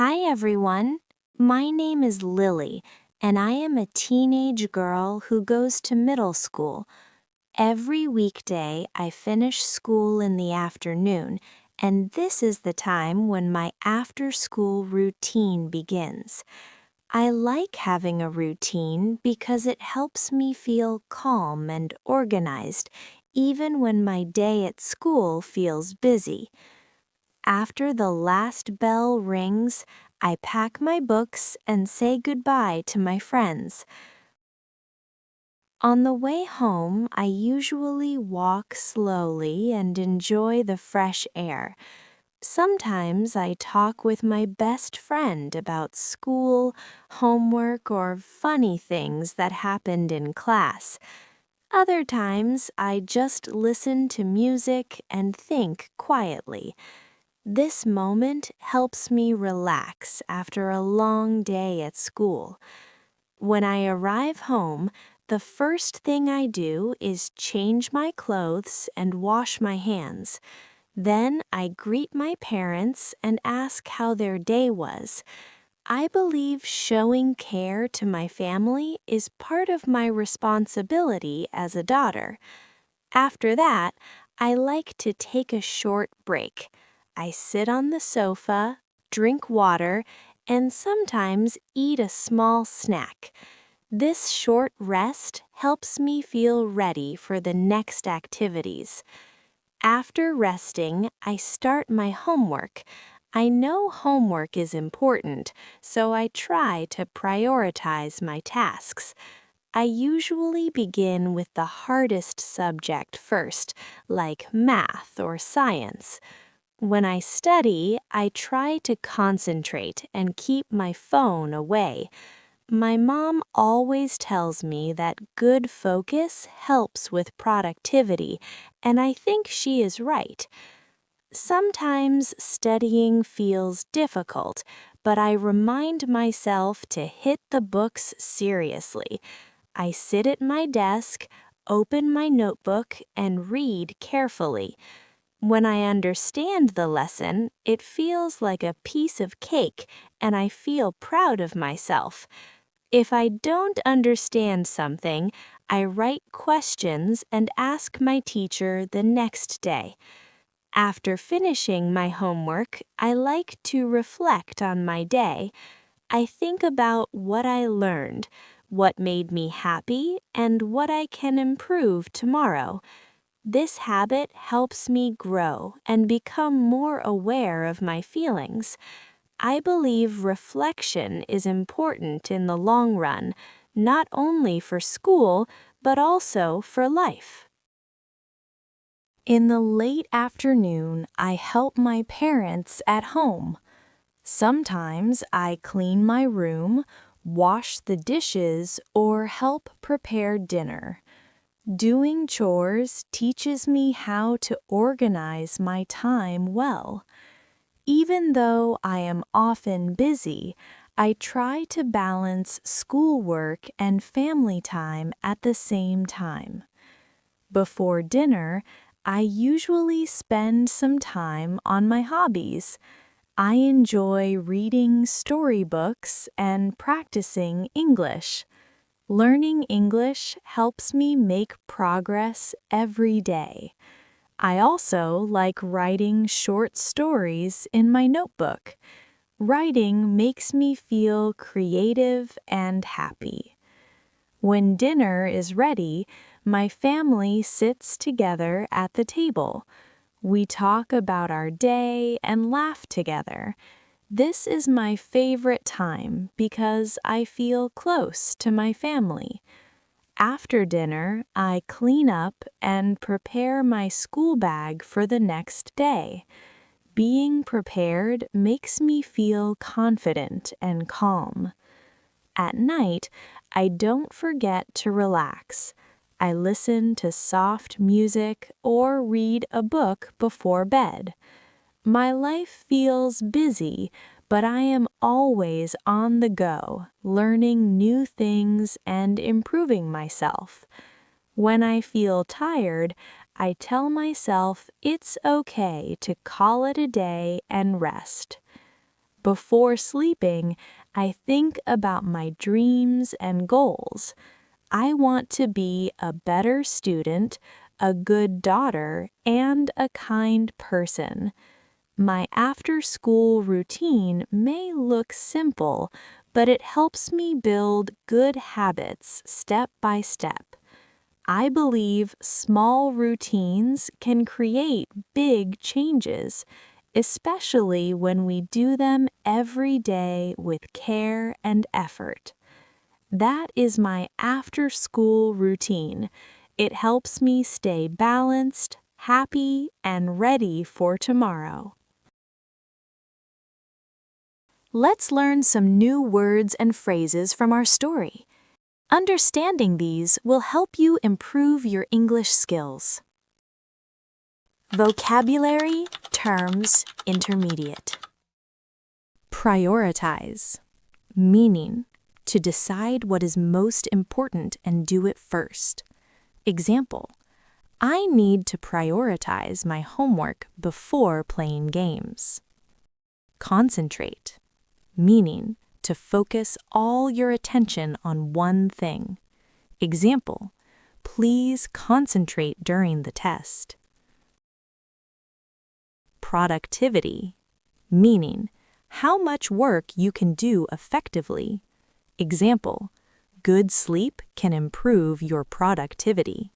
Hi everyone, my name is Lily, and I am a teenage girl who goes to middle school. Every weekday I finish school in the afternoon, and this is the time when my after-school routine begins. I like having a routine because it helps me feel calm and organized, even when my day at school feels busy. After the last bell rings, I pack my books and say goodbye to my friends. On the way home, I usually walk slowly and enjoy the fresh air. Sometimes I talk with my best friend about school, homework, or funny things that happened in class. Other times, I just listen to music and think quietly. This moment helps me relax after a long day at school. When I arrive home, the first thing I do is change my clothes and wash my hands. Then I greet my parents and ask how their day was. I believe showing care to my family is part of my responsibility as a daughter. After that, I like to take a short break. I sit on the sofa, drink water, and sometimes eat a small snack. This short rest helps me feel ready for the next activities. After resting, I start my homework. I know homework is important, so I try to prioritize my tasks. I usually begin with the hardest subject first, like math or science. When I study, I try to concentrate and keep my phone away. My mom always tells me that good focus helps with productivity, and I think she is right. Sometimes studying feels difficult, but I remind myself to hit the books seriously. I sit at my desk, open my notebook, and read carefully. When I understand the lesson, it feels like a piece of cake, and I feel proud of myself. If I don't understand something, I write questions and ask my teacher the next day. After finishing my homework, I like to reflect on my day. I think about what I learned, what made me happy, and what I can improve tomorrow. This habit helps me grow and become more aware of my feelings. I believe reflection is important in the long run, not only for school, but also for life. In the late afternoon, I help my parents at home. Sometimes I clean my room, wash the dishes, or help prepare dinner. Doing chores teaches me how to organize my time well. Even though I am often busy, I try to balance schoolwork and family time at the same time. Before dinner, I usually spend some time on my hobbies. I enjoy reading storybooks and practicing English. Learning English helps me make progress every day. I also like writing short stories in my notebook. Writing makes me feel creative and happy. When dinner is ready, my family sits together at the table. We talk about our day and laugh together. This is my favorite time because I feel close to my family. After dinner, I clean up and prepare my school bag for the next day. Being prepared makes me feel confident and calm. At night, I don't forget to relax. I listen to soft music or read a book before bed. My life feels busy, but I am always on the go, learning new things and improving myself. When I feel tired, I tell myself it's okay to call it a day and rest. Before sleeping, I think about my dreams and goals. I want to be a better student, a good daughter, and a kind person. My after-school routine may look simple, but it helps me build good habits step by step. I believe small routines can create big changes, especially when we do them every day with care and effort. That is my after-school routine. It helps me stay balanced, happy, and ready for tomorrow. Let's learn some new words and phrases from our story. Understanding these will help you improve your English skills. Vocabulary, terms, intermediate. Prioritize. Meaning, to decide what is most important and do it first. Example, I need to prioritize my homework before playing games. Concentrate. Meaning, to focus all your attention on one thing. Example, please concentrate during the test. Productivity. Meaning, how much work you can do effectively. Example, good sleep can improve your productivity.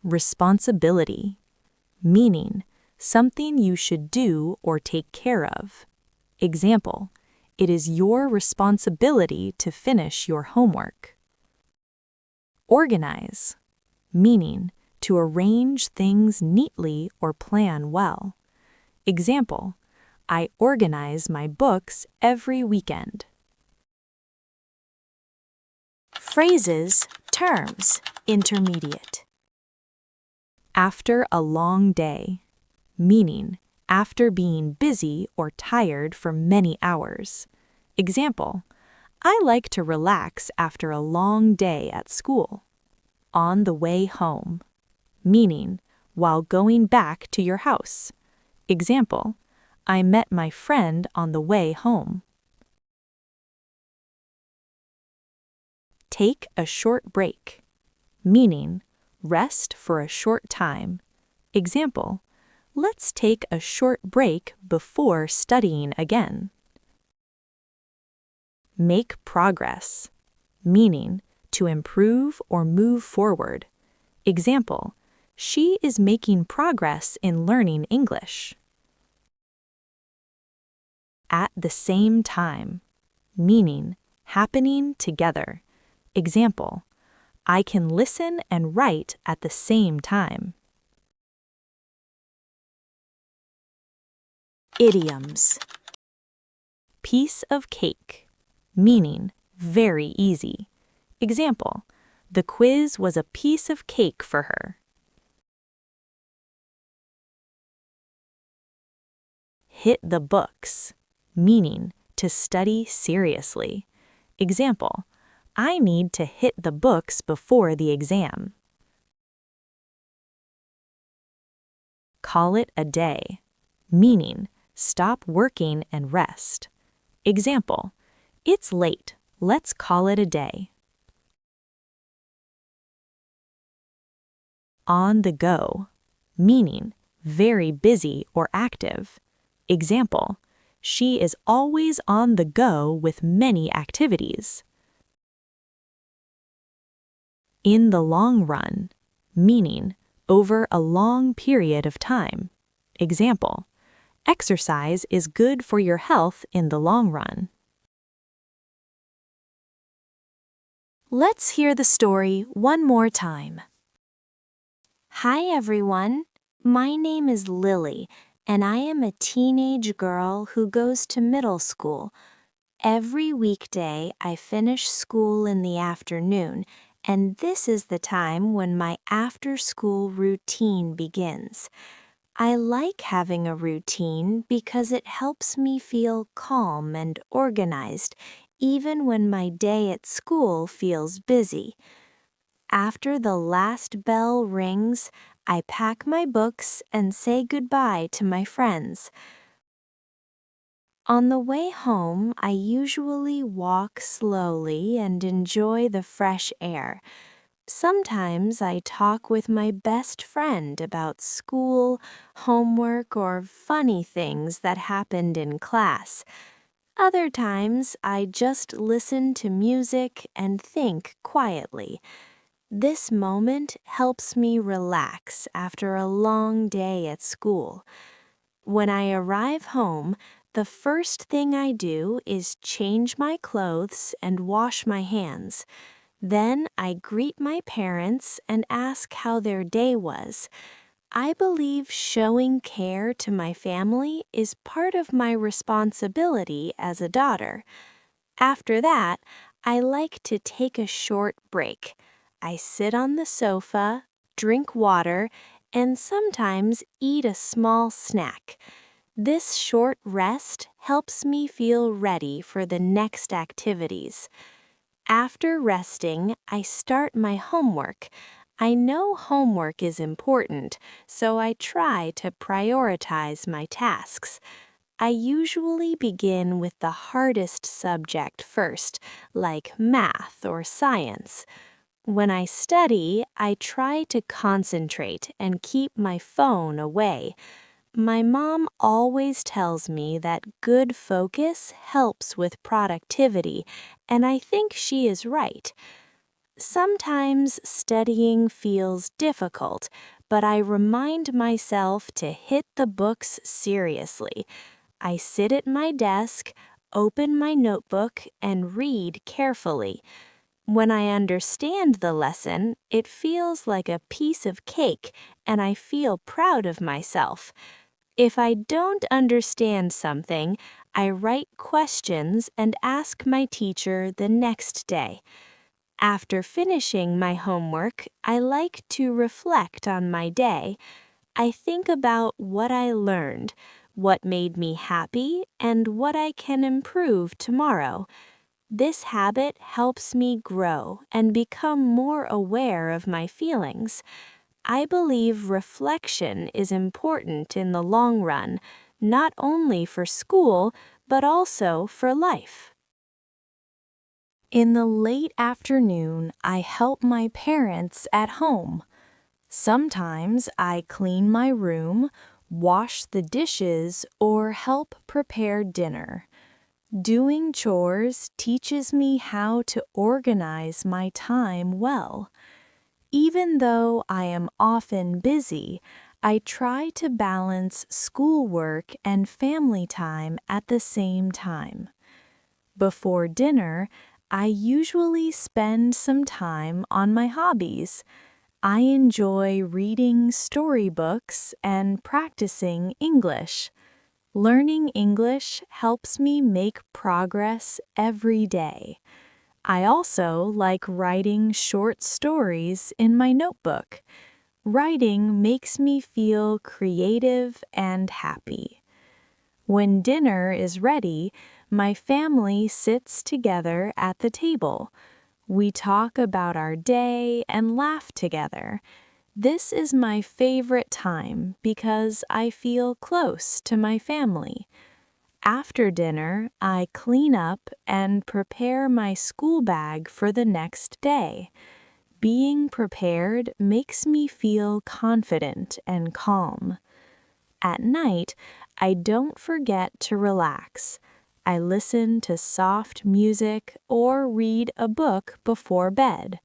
Responsibility. Meaning, something you should do or take care of. Example, it is your responsibility to finish your homework. Organize. Meaning, to arrange things neatly or plan well. Example, I organize my books every weekend. Phrases, terms, intermediate. After a long day. Meaning, after being busy or tired for many hours. Example, I like to relax after a long day at school. On the way home. Meaning, while going back to your house. Example, I met my friend on the way home. Take a short break. Meaning, rest for a short time. Example, let's take a short break before studying again. Make progress. Meaning, to improve or move forward. Example, she is making progress in learning English. At the same time. Meaning, happening together. Example, I can listen and write at the same time. Idioms. Piece of cake. Meaning, very easy. Example, the quiz was a piece of cake for her. Hit the books. Meaning, to study seriously. Example, I need to hit the books before the exam. Call it a day. Meaning, stop working and rest. Example, it's late, let's call it a day. On the go. Meaning, very busy or active. Example, she is always on the go with many activities. In the long run. Meaning, over a long period of time. Example, exercise is good for your health in the long run. Let's hear the story one more time. Hi everyone, my name is Lily, and I am a teenage girl who goes to middle school. Every weekday I finish school in the afternoon, and this is the time when my after-school routine begins. I like having a routine because it helps me feel calm and organized, even when my day at school feels busy. After the last bell rings, I pack my books and say goodbye to my friends. On the way home, I usually walk slowly and enjoy the fresh air. Sometimes I talk with my best friend about school, homework, or funny things that happened in class. Other times, I just listen to music and think quietly. This moment helps me relax after a long day at school. When I arrive home, the first thing I do is change my clothes and wash my hands. Then I greet my parents and ask how their day was. I believe showing care to my family is part of my responsibility as a daughter. After that, I like to take a short break. I sit on the sofa, drink water, and sometimes eat a small snack. This short rest helps me feel ready for the next activities. After resting, I start my homework. I know homework is important, so I try to prioritize my tasks. I usually begin with the hardest subject first, like math or science. When I study, I try to concentrate and keep my phone away. My mom always tells me that good focus helps with productivity, and I think she is right. Sometimes studying feels difficult, but I remind myself to hit the books seriously. I sit at my desk, open my notebook, and read carefully. When I understand the lesson, it feels like a piece of cake, and I feel proud of myself. If I don't understand something, I write questions and ask my teacher the next day. After finishing my homework, I like to reflect on my day. I think about what I learned, what made me happy, and what I can improve tomorrow. This habit helps me grow and become more aware of my feelings. I believe reflection is important in the long run, not only for school, but also for life. In the late afternoon, I help my parents at home. Sometimes I clean my room, wash the dishes, or help prepare dinner. Doing chores teaches me how to organize my time well. Even though I am often busy, I try to balance schoolwork and family time at the same time. Before dinner, I usually spend some time on my hobbies. I enjoy reading storybooks and practicing English. Learning English helps me make progress every day. I also like writing short stories in my notebook. Writing makes me feel creative and happy. When dinner is ready, my family sits together at the table. We talk about our day and laugh together. This is my favorite time because I feel close to my family. After dinner, I clean up and prepare my school bag for the next day. Being prepared makes me feel confident and calm. At night, I don't forget to relax. I listen to soft music or read a book before bed.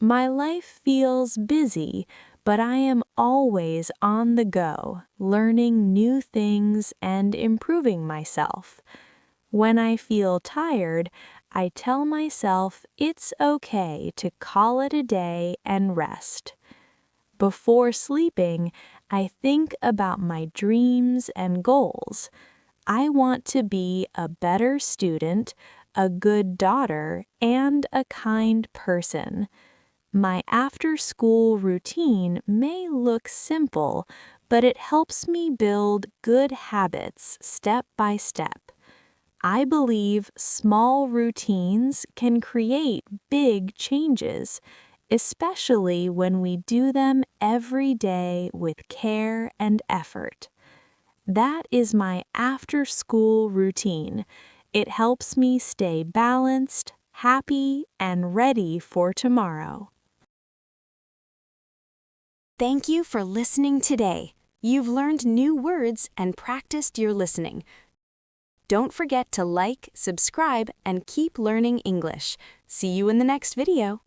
My life feels busy, but I am always on the go, learning new things and improving myself. When I feel tired, I tell myself it's okay to call it a day and rest. Before sleeping, I think about my dreams and goals. I want to be a better student, a good daughter, and a kind person. My after-school routine may look simple, but it helps me build good habits step by step. I believe small routines can create big changes, especially when we do them every day with care and effort. That is my after-school routine. It helps me stay balanced, happy, and ready for tomorrow. Thank you for listening today. You've learned new words and practiced your listening. Don't forget to like, subscribe, and keep learning English. See you in the next video.